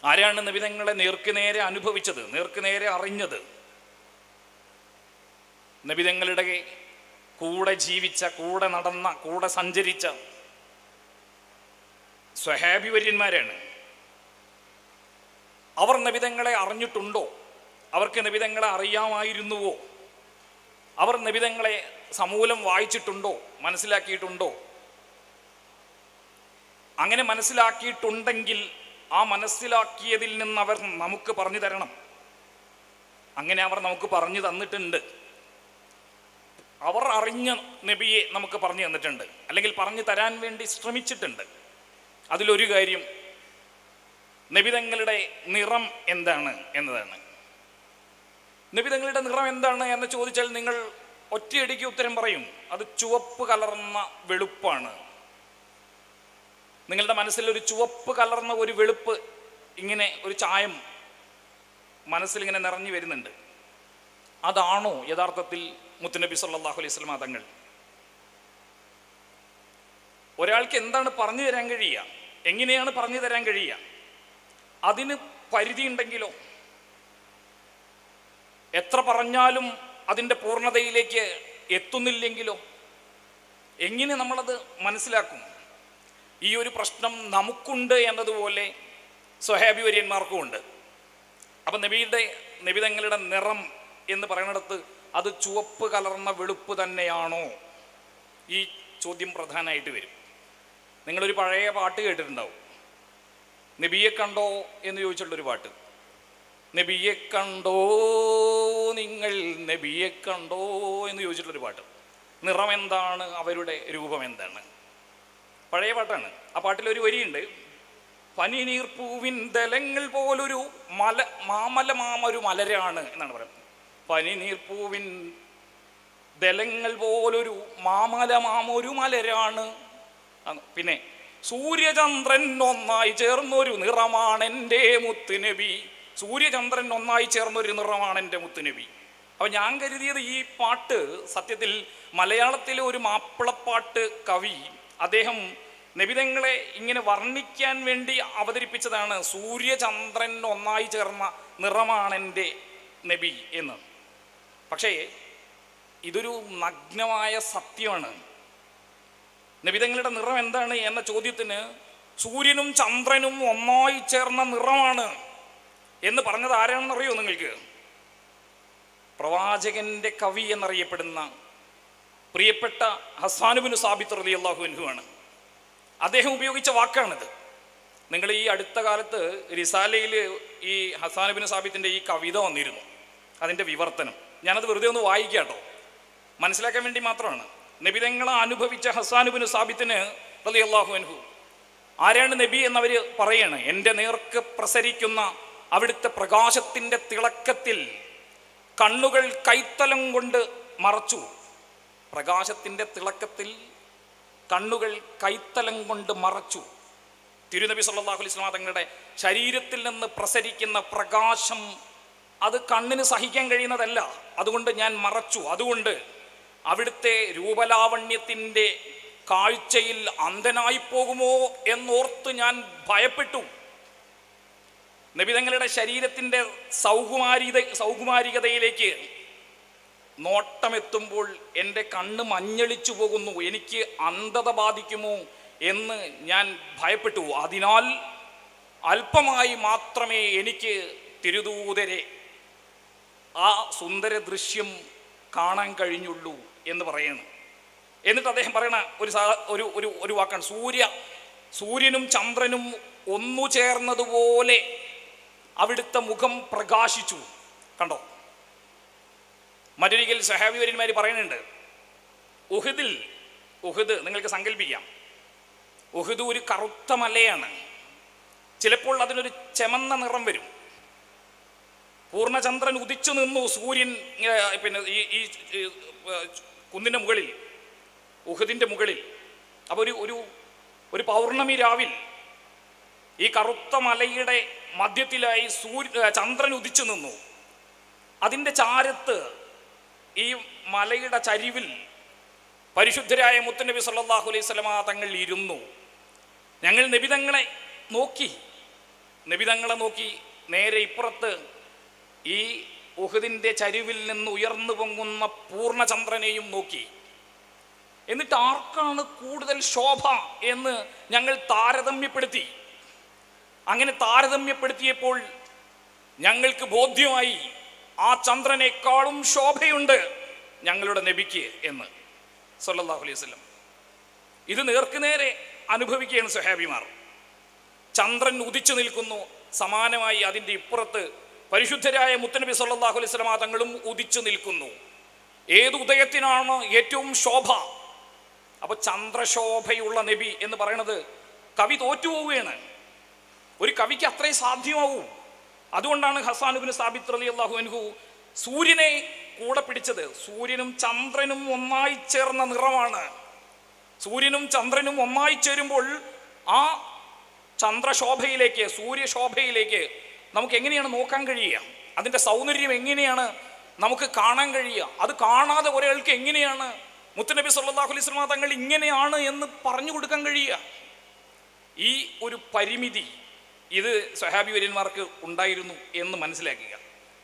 ആരാണ് നബിതങ്ങളെ നേർക്കുനേരെ അനുഭവിച്ചത്, നേർക്കുനേരെ അറിഞ്ഞത്? നബിതങ്ങളുടെ കൂടെ ജീവിച്ച, കൂടെ നടന്ന, കൂടെ സഞ്ചരിച്ച സ്വഹാബി വര്യന്മാരാണ്. അവർ നബിതങ്ങളെ അറിഞ്ഞിട്ടുണ്ടോ? അവർക്ക് നബിതങ്ങളെ അറിയാമായിരുന്നുവോ? അവർ നബിതങ്ങളെ സമൂലം വായിച്ചിട്ടുണ്ടോ, മനസ്സിലാക്കിയിട്ടുണ്ടോ? അങ്ങനെ മനസ്സിലാക്കിയിട്ടുണ്ടെങ്കിൽ ആ മനസ്സിലാക്കിയതിൽ നിന്ന് അവർ നമുക്ക് പറഞ്ഞു തരണം. അങ്ങനെ അവർ നമുക്ക് പറഞ്ഞു തന്നിട്ടുണ്ട്. അവർ അറിഞ്ഞ നബിയെ നമുക്ക് പറഞ്ഞു തന്നിട്ടുണ്ട്, അല്ലെങ്കിൽ പറഞ്ഞു തരാൻ വേണ്ടി ശ്രമിച്ചിട്ടുണ്ട്. അതിലൊരു കാര്യം നബിതങ്ങളുടെ നിറം എന്താണ് എന്നതാണ്. നബിതങ്ങളുടെ നിറം എന്താണ് എന്ന് ചോദിച്ചാൽ നിങ്ങൾ ഒറ്റയടിക്ക് ഉത്തരം പറയും, അത് ചുവപ്പ് കലർന്ന വെളുപ്പാണ്. നിങ്ങളുടെ മനസ്സിൽ ഒരു ചുവപ്പ് കലർന്ന ഒരു വെളുപ്പ്, ഇങ്ങനെ ഒരു ചായം മനസ്സിലിങ്ങനെ നിറഞ്ഞു വരുന്നുണ്ട്. അതാണോ യഥാർത്ഥത്തിൽ മുത്തുനബി സല്ലല്ലാഹു അലൈഹി വസല്ലം തങ്ങൾ? ഒരാൾക്ക് എന്താണ് പറഞ്ഞു തരാൻ കഴിയുക, എങ്ങനെയാണ് പറഞ്ഞു തരാൻ കഴിയുക? അതിന് പരിധി ഉണ്ടെങ്കിലോ, എത്ര പറഞ്ഞാലും അതിൻ്റെ പൂർണ്ണതയിലേക്ക് എത്തുന്നില്ലെങ്കിലോ എങ്ങനെ നമ്മളത് മനസ്സിലാക്കും? ഈ ഒരു പ്രശ്നം നമുക്കുണ്ട് എന്നതുപോലെ സ്വഹാബി വര്യന്മാർക്കും ഉണ്ട്. അപ്പം നബിതങ്ങളുടെ നിറം എന്ന് പറയുന്നിടത്ത് അത് ചുവപ്പ് കലർന്ന വെളുപ്പ് തന്നെയാണോ? ഈ ചോദ്യം പ്രധാനമായിട്ട് വരും. നിങ്ങളൊരു പഴയ പാട്ട് കേട്ടിട്ടുണ്ടാവും, നബിയെ കണ്ടോ എന്ന് ചോദിച്ചിട്ടുള്ളൊരു പാട്ട്. നബിയെ കണ്ടോ നിങ്ങൾ, നബിയെ കണ്ടോ എന്ന് ചോദിച്ചിട്ടുള്ളൊരു പാട്ട്. നിറം എന്താണ്, അവരുടെ രൂപം എന്താണ്? പഴയ പാട്ടാണ്. ആ പാട്ടിലൊരു വരിയുണ്ട്, പനിനീർപ്പൂവിൻ ദലങ്ങൾ പോലൊരു മാമൊരു മലരാണ് എന്നാണ് പറയുന്നത്. പനിനീർപ്പൂവിൻ ദലങ്ങൾ പോലൊരു മാമൊരു മലരാണ്. പിന്നെ സൂര്യചന്ദ്രൻ ഒന്നായി ചേർന്നൊരു നിറമാണ് എൻ്റെ മുത്തുനബി. സൂര്യചന്ദ്രൻ ഒന്നായി ചേർന്നൊരു നിറമാണ് എൻ്റെ മുത്തുനബി. അപ്പം ഞാൻ കരുതിയത് ഈ പാട്ട് സത്യത്തിൽ മലയാളത്തിലെ ഒരു മാപ്പിളപ്പാട്ട് കവി അദ്ദേഹം നബിതങ്ങളെ ഇങ്ങനെ വർണ്ണിക്കാൻ വേണ്ടി അവതരിപ്പിച്ചതാണ്, സൂര്യചന്ദ്രൻ ഒന്നായി ചേർന്ന നിറമാണെൻ്റെ നബി എന്ന്. പക്ഷേ ഇതൊരു നഗ്നമായ സത്യമാണ്. നബിതങ്ങളുടെ നിറം എന്താണ് എന്ന ചോദ്യത്തിന് സൂര്യനും ചന്ദ്രനും ഒന്നായി ചേർന്ന നിറമാണ് എന്ന് പറഞ്ഞത് ആരാണെന്നറിയോ നിങ്ങൾക്ക്? പ്രവാചകന്റെ കവി എന്നറിയപ്പെടുന്ന പ്രിയപ്പെട്ട ഹസ്സാൻ ഇബ്നു സാബിത്ത് റളിയല്ലാഹു അൻഹു ആണ്. അദ്ദേഹം ഉപയോഗിച്ച വാക്കാണിത്. നിങ്ങൾ ഈ അടുത്ത കാലത്ത് റിസാലയിൽ ഈ ഹസ്സാൻ ഇബ്നു സാബിത്തിൻ്റെ ഈ കവിത വന്നിരുന്നു, അതിൻ്റെ വിവർത്തനം. ഞാനത് വെറുതെ ഒന്ന് വായിക്കാം കേട്ടോ, മനസ്സിലാക്കാൻ വേണ്ടി മാത്രമാണ്. നബിതങ്ങളെ അനുഭവിച്ച ഹസ്സാൻ ഇബ്നു സാബിത്തിന് റളിയല്ലാഹു അൻഹു ആരാണ് നബി എന്നവർ പറയാണ്. എൻ്റെ നേർക്ക് പ്രസരിക്കുന്ന അവിടുത്തെ പ്രകാശത്തിൻ്റെ തിളക്കത്തിൽ കണ്ണുകൾ കൈത്തലം കൊണ്ട് മറച്ചു. പ്രകാശത്തിൻ്റെ തിളക്കത്തിൽ കണ്ണുകൾ കൈത്തലം കൊണ്ട് മറച്ചു. തിരുനബി സല്ലല്ലാഹു അലൈഹി വസല്ലം തങ്ങളുടെ ശരീരത്തിൽ നിന്ന് പ്രസരിക്കുന്ന പ്രകാശം അത് കണ്ണിന് സഹിക്കാൻ കഴിയുന്നതല്ല, അതുകൊണ്ട് ഞാൻ മറച്ചു. അതുകൊണ്ട് അവിടുത്തെ രൂപലാവണ്യത്തിൻ്റെ കാഴ്ചയിൽ അന്ധനായി പോകുമോ എന്നോർത്ത് ഞാൻ ഭയപ്പെട്ടു. നബിതങ്ങളുടെ ശരീരത്തിൻ്റെ സൗകുമാരികതയിലേക്ക് നോട്ടമെത്തുമ്പോൾ എൻ്റെ കണ്ണ് മഞ്ഞളിച്ചു പോകുന്നു, എനിക്ക് അന്ധത ബാധിക്കുമോ എന്ന് ഞാൻ ഭയപ്പെട്ടു. അതിനാൽ അല്പമായി മാത്രമേ എനിക്ക് തിരുദൂതരെ ആ സുന്ദര ദൃശ്യം കാണാൻ കഴിഞ്ഞുള്ളൂ എന്ന് പറയുന്നു. എന്നിട്ട് അദ്ദേഹം പറയണ ഒരു വാക്കാണ്, സൂര്യനും ചന്ദ്രനും ഒന്നു ചേർന്നതുപോലെ അവിടുത്തെ മുഖം പ്രകാശിച്ചു. കണ്ടോ? മറ്റൊരിക്കൽ സഹാബി വര്യന്മാർ പറയുന്നുണ്ട്, ഉഹുദ് നിങ്ങൾക്ക് സങ്കല്പിക്കാം, ഉഹുദ് ഒരു കറുത്ത മലയാണ്. ചിലപ്പോൾ അതിനൊരു ചെമന്ന നിറം വരും. പൂർണ്ണചന്ദ്രൻ ഉദിച്ചു നിന്നു, സൂര്യൻ പിന്നെ ഈ കുന്നിൻ്റെ മുകളിൽ, ഉഹുദിൻ്റെ മുകളിൽ. അപ്പോൾ ഒരു പൗർണമി രാവിൽ ഈ കറുത്ത മലയുടെ മധ്യത്തിലായി ചന്ദ്രൻ ഉദിച്ചു നിന്നു. അതിൻ്റെ ചാരത്ത് ഈ മലയുടെ ചരിവിൽ പരിശുദ്ധരായ മുത്തുനബി സല്ലല്ലാഹു അലൈഹി വസല്ലം തങ്ങൾ ഇരുന്നു. ഞങ്ങൾ നബിതങ്ങളെ നോക്കി. നബിതങ്ങളെ നോക്കി നേരെ ഇപ്പുറത്ത് ഈ ഉഹദിൻ്റെ ചരിവിൽ നിന്ന് ഉയർന്നു പൊങ്ങുന്ന പൂർണ്ണചന്ദ്രനെയും നോക്കി. എന്നിട്ട് ആർക്കാണ് കൂടുതൽ ശോഭ എന്ന് ഞങ്ങൾ താരതമ്യപ്പെടുത്തി. അങ്ങനെ താരതമ്യപ്പെടുത്തിയപ്പോൾ ഞങ്ങൾക്ക് ബോധ്യമായി ആ ചന്ദ്രനേക്കാളും ശോഭയുണ്ട് ഞങ്ങളുടെ നബിക്ക് എന്ന് സല്ലല്ലാഹു അലൈഹി വസല്ലം. ഇത് നേർക്കുനേരെ അനുഭവിക്കുകയാണ് സ്വഹാബിമാർ. ചന്ദ്രൻ ഉദിച്ചു നിൽക്കുന്നു, സമാനമായി അതിൻ്റെ ഇപ്പുറത്ത് പരിശുദ്ധരായ മുത്തനബി സല്ലല്ലാഹു അലൈഹി വസല്ലം തങ്ങളും ഉദിച്ചു നിൽക്കുന്നു. ഏത് ഉദയത്തിനാണ് ഏറ്റവും ശോഭ? അപ്പൊ ചന്ദ്രശോഭയുള്ള നബി എന്ന് പറയുന്നത് കവി തോറ്റുപോവുകയാണ്. ഒരു കവിക്ക് അത്രേ സാധ്യമാവൂ. അതുകൊണ്ടാണ് ഹസ്സാൻ ഇബ്നു സാബിത്ത് റളിയല്ലാഹു അൻഹു സൂര്യനെ കൂടെ പിടിച്ചത്. സൂര്യനും ചന്ദ്രനും ഒന്നായി ചേർന്ന നിറമാണ്. സൂര്യനും ചന്ദ്രനും ഒന്നായി ചേരുമ്പോൾ ആ ചന്ദ്രശോഭയിലേക്ക്, സൂര്യശോഭയിലേക്ക് നമുക്ക് എങ്ങനെയാണ് നോക്കാൻ കഴിയുക? അതിൻ്റെ സൗന്ദര്യം എങ്ങനെയാണ് നമുക്ക് കാണാൻ കഴിയുക? അത് കാണാതെ ഒരാൾക്ക് എങ്ങനെയാണ് മുത്തുനബി സല്ലല്ലാഹു അലൈഹി വസല്ലം തങ്ങൾ ഇങ്ങനെയാണ് എന്ന് പറഞ്ഞു കൊടുക്കാൻ കഴിയുക? ഈ ഒരു പരിമിതി ഇത് സ്വഹാബി വര്യന്മാർക്ക് ഉണ്ടായിരുന്നു എന്ന് മനസ്സിലാക്കുക.